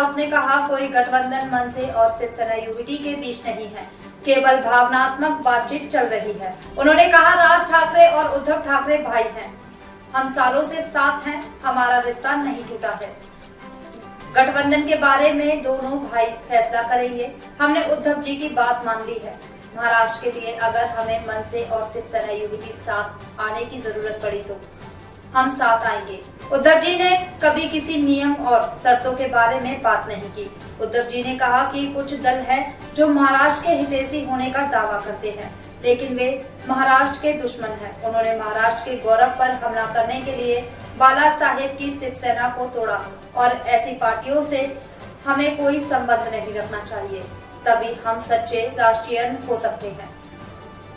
राउत ने कहा, कोई गठबंधन मनसे और शिवसेना यूबीटी के बीच नहीं है, केवल भावनात्मक बातचीत चल रही है। उन्होंने कहा, राज ठाकरे और उद्धव ठाकरे भाई हैं, हम सालों से साथ हैं, हमारा रिश्ता नहीं टूटा है। गठबंधन के बारे में दोनों भाई फैसला करेंगे। हमने उद्धव जी की बात मान ली है। महाराष्ट्र के लिए अगर हमें मनसे और शिवसेना यूबीटी साथ आने की जरूरत पड़ी तो हम साथ आएंगे। उद्धव जी ने कभी किसी नियम और शर्तों के बारे में बात नहीं की। उद्धव जी ने कहा कि कुछ दल हैं जो महाराष्ट्र के हितैषी होने का दावा करते हैं, लेकिन वे महाराष्ट्र के दुश्मन हैं। उन्होंने महाराष्ट्र के गौरव पर हमला करने के लिए बाला साहेब की शिवसेना को तोड़ा और ऐसी पार्टियों से हमें कोई संबंध नहीं रखना चाहिए, तभी हम सच्चे राष्ट्रीयन हो सकते हैं।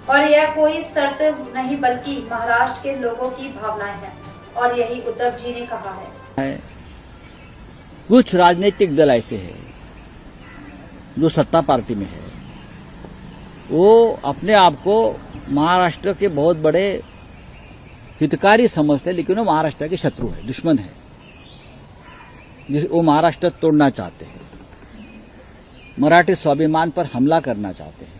और यह कोई शर्त नहीं बल्कि महाराष्ट्र के लोगों की भावनाएं हैं और यही उद्धव जी ने कहा है। कुछ राजनीतिक दल ऐसे हैं जो सत्ता पार्टी में है, वो अपने आप को महाराष्ट्र के बहुत बड़े हितकारी समझते हैं, लेकिन वो महाराष्ट्र के शत्रु है, दुश्मन है, वो महाराष्ट्र तोड़ना चाहते हैं, मराठी स्वाभिमान पर हमला करना चाहते हैं।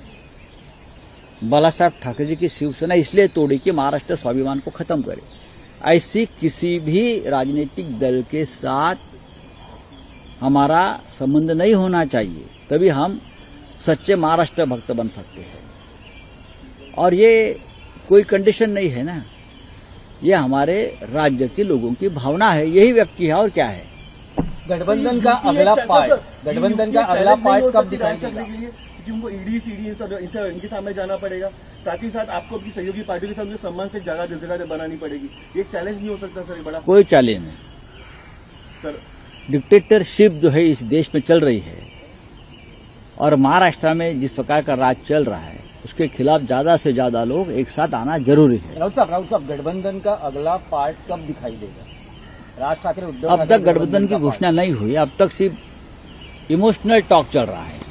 बाला साहब ठाकरे जी की शिवसेना इसलिए तोड़ी कि महाराष्ट्र स्वाभिमान को खत्म करे। ऐसी किसी भी राजनीतिक दल के साथ हमारा संबंध नहीं होना चाहिए, तभी हम सच्चे महाराष्ट्र भक्त बन सकते हैं। और ये कोई कंडीशन नहीं है ना, ये हमारे राज्य के लोगों की भावना है, यही व्यक्त की है और क्या है। गठबंधन का अगला पार्ट कब दिखाई देगा? क्योंकि उनको ईडी सीडी इनके सामने जाना पड़ेगा, साथ ही साथ आपको अपनी सहयोगी पार्टी के सामने सम्मान से जगह बनानी पड़ेगी। एक चैलेंज नहीं हो सकता सर? बड़ा कोई चैलेंज नहीं सर। डिक्टेटरशिप जो है इस देश में चल रही है और महाराष्ट्र में जिस प्रकार का राज चल रहा है, उसके खिलाफ ज्यादा से ज्यादा लोग एक साथ आना जरूरी है। राउत साहब, गठबंधन का अगला पार्ट कब दिखाई देगा? राज ठाकरे अब तक गठबंधन की घोषणा नहीं हुई, अब तक सिर्फ इमोशनल टॉक चल रहा है।